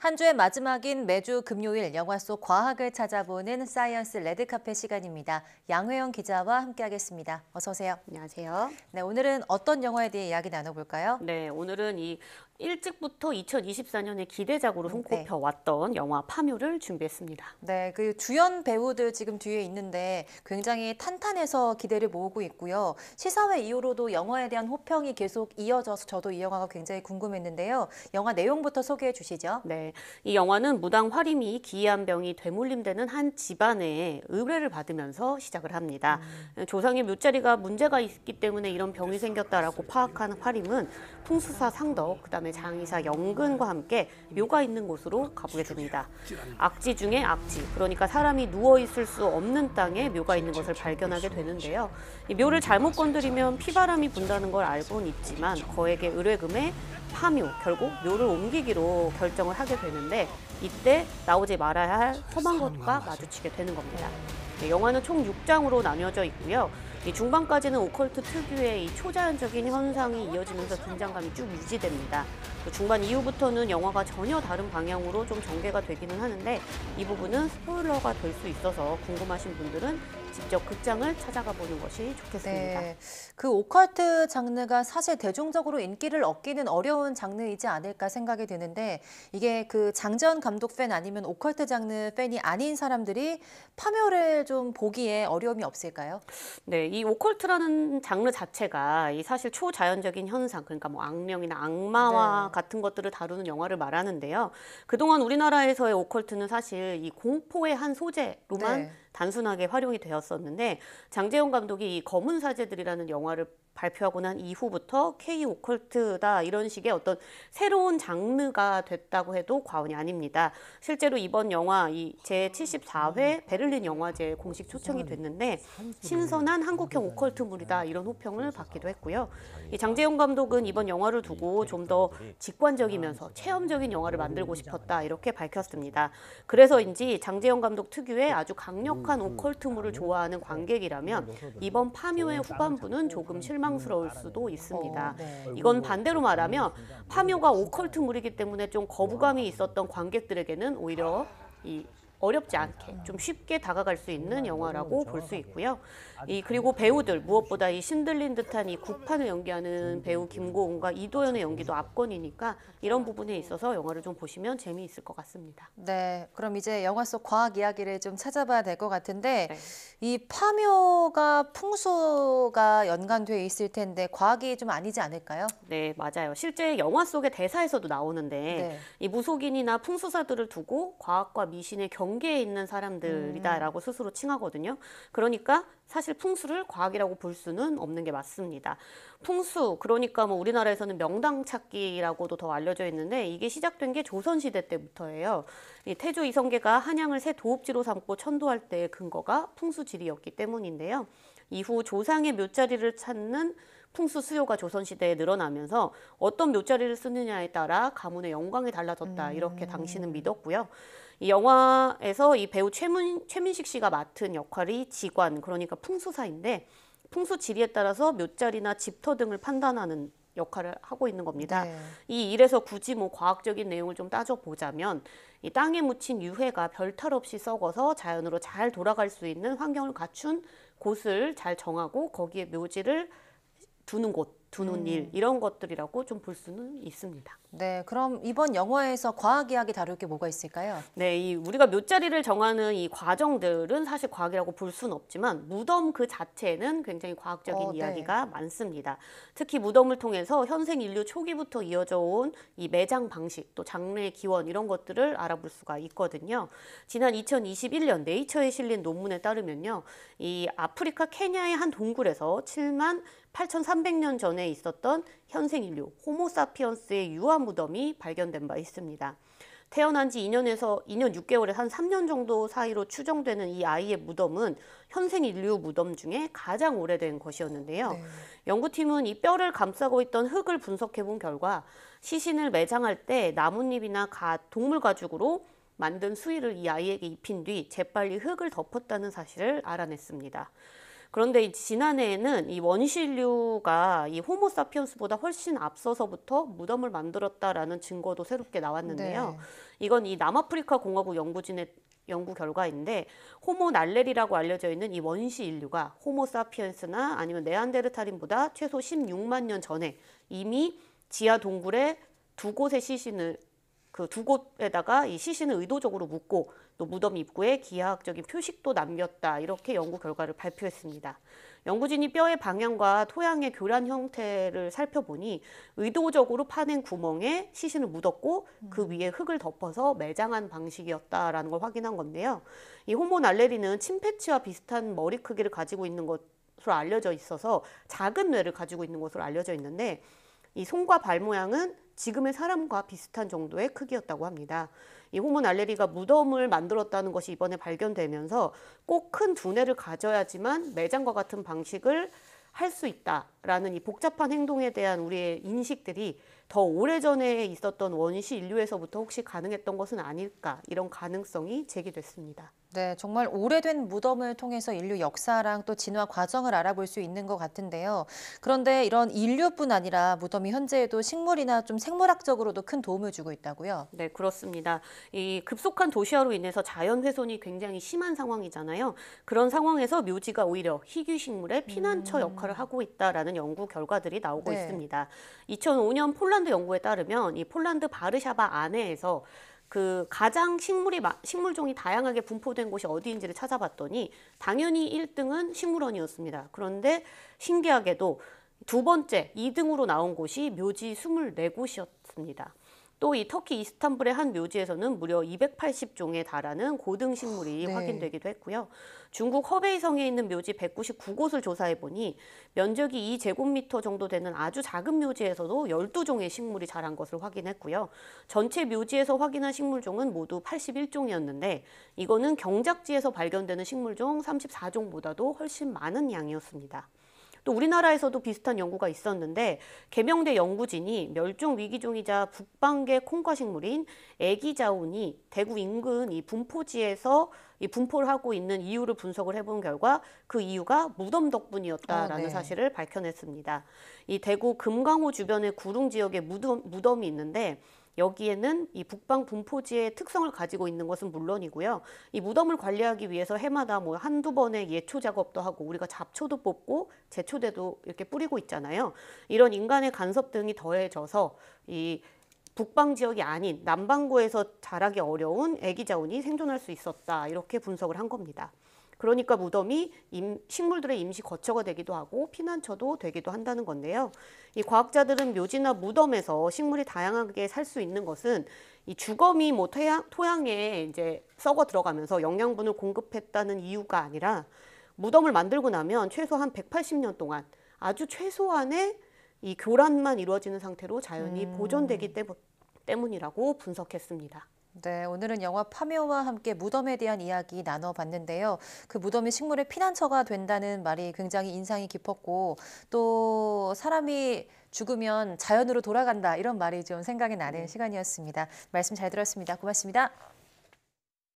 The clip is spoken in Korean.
한 주의 마지막인 매주 금요일 영화 속 과학을 찾아보는 사이언스 레드카펫 시간입니다. 양회영 기자와 함께하겠습니다. 어서 오세요. 안녕하세요. 네, 오늘은 어떤 영화에 대해 이야기 나눠볼까요? 네, 오늘은 일찍부터 2024년에 기대작으로 네. 손꼽혀왔던 영화 파묘를 준비했습니다. 네, 그 주연 배우들 지금 뒤에 있는데 굉장히 탄탄해서 기대를 모으고 있고요. 시사회 이후로도 영화에 대한 호평이 계속 이어져서 저도 이 영화가 굉장히 궁금했는데요. 영화 내용부터 소개해 주시죠. 네, 이 영화는 무당 화림이 기이한 병이 되물림되는 한 집안의 의뢰를 받으면서 시작을 합니다. 조상의 묘자리가 문제가 있기 때문에 이런 병이 생겼다라고 파악한 화림은 풍수사 상덕, 그다음에 장의사 영근과 함께 묘가 있는 곳으로 가보게 됩니다. 악지 중에 악지, 그러니까 사람이 누워 있을 수 없는 땅에 묘가 있는 것을 발견하게 되는데요. 이 묘를 잘못 건드리면 피바람이 분다는 걸 알고는 있지만 거액의 의뢰금에 파묘, 결국 묘를 옮기기로 결정을 하게 되는데 이때 나오지 말아야 할 험한 것과 마주치게 되는 겁니다. 네, 영화는 총 6장으로 나뉘어져 있고요. 이 중반까지는 오컬트 특유의 이 초자연적인 현상이 이어지면서 긴장감이 쭉 유지됩니다. 또 중반 이후부터는 영화가 전혀 다른 방향으로 좀 전개가 되기는 하는데 이 부분은 스포일러가 될 수 있어서 궁금하신 분들은 직접 극장을 찾아가 보는 것이 좋겠습니다. 네, 그 오컬트 장르가 사실 대중적으로 인기를 얻기는 어려운 장르이지 않을까 생각이 드는데 이게 그 장재현 감독 팬 아니면 오컬트 장르 팬이 아닌 사람들이 파묘를 좀 보기에 어려움이 없을까요? 네, 이 오컬트라는 장르 자체가 이 사실 초자연적인 현상, 그러니까 뭐 악령이나 악마와 네. 같은 것들을 다루는 영화를 말하는데요. 그동안 우리나라에서의 오컬트는 사실 이 공포의 한 소재로만 네. 단순하게 활용이 되었었는데 장재현 감독이 이 검은 사제들이라는 영화를 발표하고 난 이후부터 K 오컬트다 이런 식의 어떤 새로운 장르가 됐다고 해도 과언이 아닙니다. 실제로 이번 영화 이 제74회 베를린 영화제에 공식 초청이 됐는데 신선한 한국형 오컬트물이다 이런 호평을 받기도 했고요. 이 장재현 감독은 이번 영화를 두고 좀 더 직관적이면서 체험적인 영화를 만들고 싶었다 이렇게 밝혔습니다. 그래서인지 장재현 감독 특유의 아주 강력한 오컬트물을 좋아하는 관객이라면 이번 파묘의 후반부는 조금 실망스러울 수도 있습니다. 네. 이건 반대로 말하면 파묘가 오컬트물이기 때문에 좀 거부감이 있었던 관객들에게는 오히려 이 어렵지 않게 좀 쉽게 다가갈 수 있는 영화라고 볼 수 있고요. 그리고 배우들 무엇보다 이 신들린 듯한 이 국판을 연기하는 배우 김고은과 이도현의 연기도 압권이니까 이런 부분에 있어서 영화를 좀 보시면 재미있을 것 같습니다. 네, 그럼 이제 영화 속 과학 이야기를 좀 찾아봐야 될 것 같은데 네. 이 파묘가 풍수가 연관돼 있을 텐데 과학이 좀 아니지 않을까요? 네, 맞아요. 실제 영화 속의 대사에서도 나오는데 네. 이 무속인이나 풍수사들을 두고 과학과 미신의 경계에 있는 사람들이다라고 스스로 칭하거든요. 그러니까 사실 풍수를 과학이라고 볼 수는 없는 게 맞습니다. 풍수, 그러니까 뭐 우리나라에서는 명당 찾기라고도 더 알려져 있는데 이게 시작된 게 조선시대 때부터예요. 이 태조 이성계가 한양을 새 도읍지로 삼고 천도할 때의 근거가 풍수지리였기 때문인데요. 이후 조상의 묘자리를 찾는 풍수 수요가 조선시대에 늘어나면서 어떤 묘자리를 쓰느냐에 따라 가문의 영광이 달라졌다 이렇게 당시는 믿었고요. 이 영화에서 이 배우 최민식 씨가 맡은 역할이 지관, 그러니까 풍수사인데 풍수 지리에 따라서 묘자리나 집터 등을 판단하는 역할을 하고 있는 겁니다. 네. 이 일에서 굳이 뭐 과학적인 내용을 좀 따져보자면 이 땅에 묻힌 유해가 별탈 없이 썩어서 자연으로 잘 돌아갈 수 있는 환경을 갖춘 곳을 잘 정하고 거기에 묘지를 두는 곳, 두는 일 이런 것들이라고 좀 볼 수는 있습니다. 네, 그럼 이번 영화에서 과학 이야기 다룰 게 뭐가 있을까요? 네, 우리가 묘자리를 정하는 이 과정들은 사실 과학이라고 볼 수는 없지만 무덤 그 자체는 굉장히 과학적인 네. 이야기가 많습니다. 특히 무덤을 통해서 현생 인류 초기부터 이어져 온 이 매장 방식, 또 장르의 기원 이런 것들을 알아볼 수가 있거든요. 지난 2021년 네이처에 실린 논문에 따르면요, 이 아프리카 케냐의 한 동굴에서 7만 8,300년 전에 있었던 현생 인류 호모사피언스의 유아 무덤이 발견된 바 있습니다. 태어난 지 2년에서 2년 6개월에서 한 3년 정도 사이로 추정되는 이 아이의 무덤은 현생 인류 무덤 중에 가장 오래된 것이었는데요. 네. 연구팀은 이 뼈를 감싸고 있던 흙을 분석해 본 결과 시신을 매장할 때 나뭇잎이나 동물 가죽으로 만든 수의를 이 아이에게 입힌 뒤 재빨리 흙을 덮었다는 사실을 알아냈습니다. 그런데 지난해에는 이 원시인류가 이 호모사피엔스보다 훨씬 앞서서부터 무덤을 만들었다라는 증거도 새롭게 나왔는데요. 네. 이건 이 남아프리카 공화국 연구진의 연구 결과인데 호모 날레리라고 알려져 있는 이 원시 인류가 호모사피엔스나 아니면 네안데르탈인보다 최소 16만 년 전에 이미 지하 동굴에 두 곳의 시신을 그 두 곳에다가 이 시신을 의도적으로 묻고 또 무덤 입구에 기하학적인 표식도 남겼다. 이렇게 연구 결과를 발표했습니다. 연구진이 뼈의 방향과 토양의 교란 형태를 살펴보니 의도적으로 파낸 구멍에 시신을 묻었고 그 위에 흙을 덮어서 매장한 방식이었다라는 걸 확인한 건데요. 이 호모 날레리는 침팬지와 비슷한 머리 크기를 가지고 있는 것으로 알려져 있어서 작은 뇌를 가지고 있는 것으로 알려져 있는데 이 손과 발 모양은 지금의 사람과 비슷한 정도의 크기였다고 합니다. 이 호모 날레리가 무덤을 만들었다는 것이 이번에 발견되면서 꼭 큰 두뇌를 가져야지만 매장과 같은 방식을 할 수 있다라는 이 복잡한 행동에 대한 우리의 인식들이 더 오래전에 있었던 원시 인류에서부터 혹시 가능했던 것은 아닐까 이런 가능성이 제기됐습니다. 네, 정말 오래된 무덤을 통해서 인류 역사랑 또 진화 과정을 알아볼 수 있는 것 같은데요. 그런데 이런 인류뿐 아니라 무덤이 현재에도 식물이나 좀 생물학적으로도 큰 도움을 주고 있다고요? 네, 그렇습니다. 이 급속한 도시화로 인해서 자연 훼손이 굉장히 심한 상황이잖아요. 그런 상황에서 묘지가 오히려 희귀 식물의 피난처 역할을 하고 있다라는 연구 결과들이 나오고 네. 있습니다. 2005년 폴란드 연구에 따르면 이 폴란드 바르샤바 안해에서 그 가장 식물종이 다양하게 분포된 곳이 어디인지를 찾아봤더니 당연히 1등은 식물원이었습니다. 그런데 신기하게도 두 번째 2등으로 나온 곳이 묘지 24곳이었습니다. 또 이 터키 이스탄불의 한 묘지에서는 무려 280종에 달하는 고등 식물이 네. 확인되기도 했고요. 중국 허베이성에 있는 묘지 199곳을 조사해 보니 면적이 2제곱미터 정도 되는 아주 작은 묘지에서도 12종의 식물이 자란 것을 확인했고요. 전체 묘지에서 확인한 식물종은 모두 81종이었는데 이거는 경작지에서 발견되는 식물종 34종보다도 훨씬 많은 양이었습니다. 또 우리나라에서도 비슷한 연구가 있었는데 계명대 연구진이 멸종 위기종이자 북방계 콩과식물인 애기자운이 대구 인근 이 분포지에서 이 분포를 하고 있는 이유를 분석을 해본 결과 그 이유가 무덤 덕분이었다라는 네. 사실을 밝혀냈습니다. 이 대구 금강호 주변의 구릉 지역에 무덤이 있는데 여기에는 이 북방 분포지의 특성을 가지고 있는 것은 물론이고요. 이 무덤을 관리하기 위해서 해마다 뭐 한두 번의 예초 작업도 하고 우리가 잡초도 뽑고 제초대도 이렇게 뿌리고 있잖아요. 이런 인간의 간섭 등이 더해져서 이 북방 지역이 아닌 남반구에서 자라기 어려운 애기자운이 생존할 수 있었다. 이렇게 분석을 한 겁니다. 그러니까 무덤이 식물들의 임시 거처가 되기도 하고 피난처도 되기도 한다는 건데요. 이 과학자들은 묘지나 무덤에서 식물이 다양하게 살 수 있는 것은 이 주거미 뭐 토양에 이제 썩어 들어가면서 영양분을 공급했다는 이유가 아니라 무덤을 만들고 나면 최소한 180년 동안 아주 최소한의 이 교란만 이루어지는 상태로 자연이 보존되기 때문이라고 분석했습니다. 네, 오늘은 영화 파묘와 함께 무덤에 대한 이야기 나눠봤는데요. 그 무덤이 식물의 피난처가 된다는 말이 굉장히 인상이 깊었고 또 사람이 죽으면 자연으로 돌아간다 이런 말이 좀 생각이 나는 시간이었습니다. 말씀 잘 들었습니다. 고맙습니다.